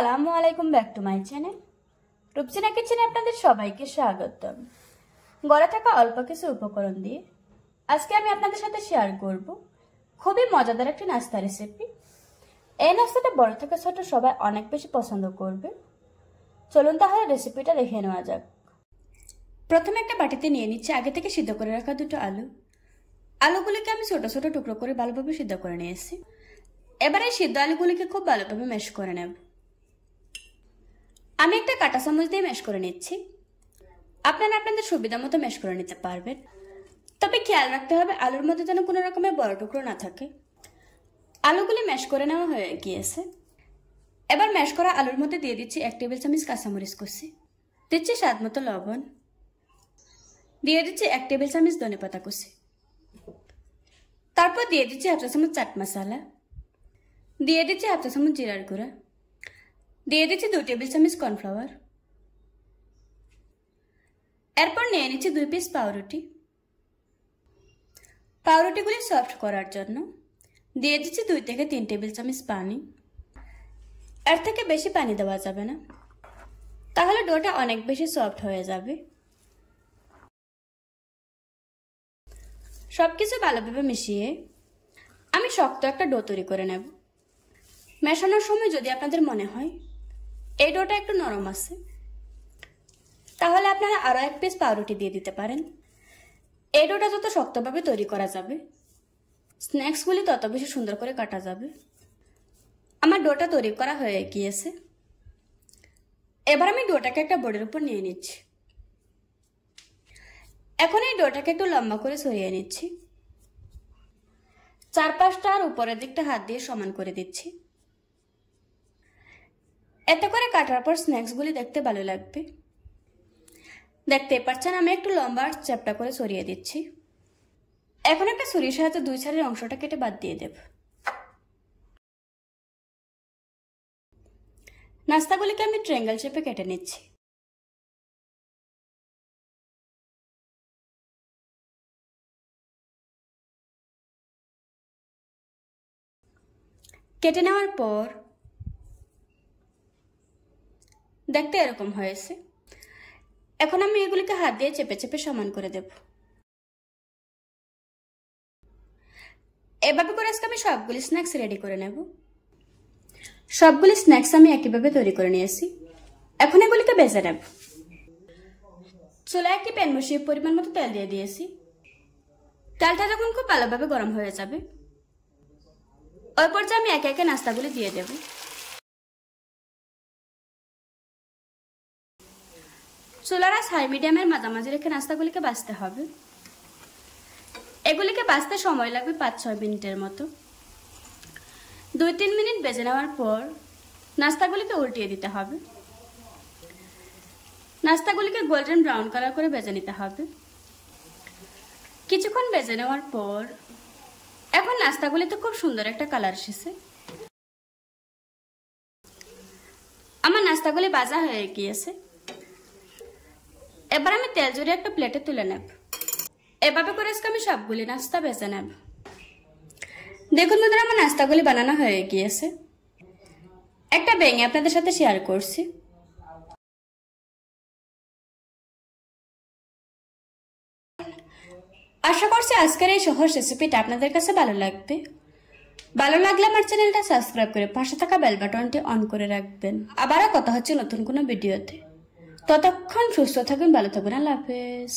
আসসালামু আলাইকুম, back to my channel Rupsina কিচেনে আপনাদের সবাইকে স্বাগতম। ঘরে থাকা অল্প কিছু উপকরণ দিয়ে আজকে আমি আপনাদের সাথে শেয়ার করব খুবই মজাদার একটি নাস্তা রেসিপি। এই নাস্তাটা বড় থেকে ছোট সবাই অনেক বেশি পছন্দ করবে। চলুন তাহলে রেসিপিটা দেখে নেওয়া যাক। প্রথমে একটা বাটিতে নিয়ে নিচ্ছি আগে থেকে সিদ্ধ করে রাখা দুটো আলু। আলুগুলিকে আমি ছোট ছোট টুকরো করে ভালোভাবে সিদ্ধ করে নিয়েছি। এবার এই সিদ্ধ আলুগুলিকে খুব ভালোভাবে ম্যাশ করে নেব। আমি একটা কাঁটা চামচ দিয়ে ম্যাশ করে নিচ্ছি। আপনারা আপনাদের সুবিধা মতো ম্যাশ করে নিতে পারবেন, তবে খেয়াল রাখতে হবে আলুর মধ্যে যেন কোনো রকমের বড় টুকরো না থাকে। আলুগুলি ম্যাশ করে নেওয়া হয়ে গিয়েছে। এবার ম্যাশ করা আলুর মধ্যে দিয়ে দিচ্ছি 1 টেবিল চামচ কাঁচামরিচ কুচি, দিচ্ছি স্বাদ মতো লবণ, দিয়ে দিচ্ছি 1 টেবিল চামচ ধনেপাতা কুচি, তারপর দিয়ে দিচ্ছি 1/2 চামচ চাট মশলা, দিয়ে দিচ্ছি 1/2 চামচ জিরার গুঁড়া, দিয়ে দিচ্ছি 2 টেবিল চামচ কর্নফ্লাওয়ার। এরপর নিয়ে নিচ্ছি 2 পিস পাউরুটি। পাউরুটিগুলি সফট করার জন্য দিয়ে দিচ্ছি 2 থেকে 3 টেবিল চামচ পানি। এর থেকে বেশি পানি দেওয়া যাবে না, তাহলে ডোটা অনেক বেশি সফট হয়ে যাবে। সবকিছু ভালোভাবে মিশিয়ে আমি শক্ত একটা ডো তৈরি করে নেব। মেশানোর সময় যদি আপনাদের মনে হয় এই ডোটা একটু নরম আছে, তাহলে আপনারা আরো 1 পিস পাউরুটি দিয়ে দিতে পারেন। এই ডোটা যত শক্তভাবে তৈরি করা যাবে, স্ন্যাক্সগুলি তত বেশি সুন্দর করে কাটা যাবে। আমার ডোটা তৈরি করা হয়ে গিয়েছে। এবার আমি ডোটাকে একটা বোর্ডের উপর নিয়ে নিচ্ছি। এখন এই ডোটাকে একটু লম্বা করে সরিয়ে নিচ্ছি। চারপাশটা আর উপরের দিকটা হাত দিয়ে সমান করে দিচ্ছি। এতে করে কাটার পর স্ন্যাক্সগুলি দেখতে ভালো লাগবে। দেখতে পাচ্ছেন আমি একটু লম্বা আর চ্যাপ্টা করে সরিয়ে দিচ্ছি। এখন একটা ছুরির সাহায্যে 2 সাইডের অংশটা কেটে বাদ দিয়ে দেব। নাস্তাগুলিকে আমি ট্রায়াঙ্গেল শেপে কেটে নিচ্ছি। কেটে নেওয়ার পর দেখতে এরকম হয়েছে। এখন আমি এগুলিকে হাত দিয়ে চেপে চেপে সমান করে দেব। এভাবে করে আজকে আমি সবগুলি স্ন্যাক্স রেডি করে নেব। সবগুলি স্ন্যাক্স আমি একইভাবে তৈরি করে নিয়েছি। এখন এগুলিকে ভেজে নেব। চুলায় একটি প্যান বসিয়ে পরিমাণ মতো তেল দিয়ে দিয়েছি। তেলটা যখন খুব ভালোভাবে গরম হয়ে যাবে, ওই পর্যায়ে আমি একে একে নাস্তাগুলি দিয়ে দেব। চুলার আঁচ হাই মিডিয়ামের মাঝামাঝি রেখে নাস্তাগুলিকে ভাজতে হবে। এগুলিকে ভাজতে সময় লাগবে 5-6 মিনিটের মতো। 2-3 মিনিট ভেজে নেওয়ার পর নাস্তাগুলিকে উল্টিয়ে দিতে হবে। নাস্তাগুলিকে গোল্ডেন ব্রাউন কালার করে ভেজে নিতে হবে। কিছুক্ষণ ভেজে নেওয়ার পর এখন নাস্তাগুলিতে খুব সুন্দর একটা কালার এসেছে। আমার নাস্তাগুলি ভাজা হয়ে গিয়েছে। এবার আমি তেল ঝরিয়ে একটা প্লেটে তুলে নেব। এভাবে করে আজকে আমি সবগুলি নাস্তা ভেজে নেব। দেখুন বন্ধুরা, আমার নাস্তাগুলি বানানো হয়ে গিয়েছে। একটা ভেঙে আপনাদের সাথে শেয়ার করছি। আশা করছি আজকের এই সহজ রেসিপিটা আপনাদের কাছে ভালো লাগবে। ভালো লাগলে আমার চ্যানেলটা সাবস্ক্রাইব করে পাশে থাকা বেল বাটনটি অন করে রাখবেন। আবারও কথা হচ্ছে নতুন কোনো ভিডিওতে। ততক্ষণ সুস্থ থাকুন, ভালো থাকুন। আল্লাহ হাফেজ।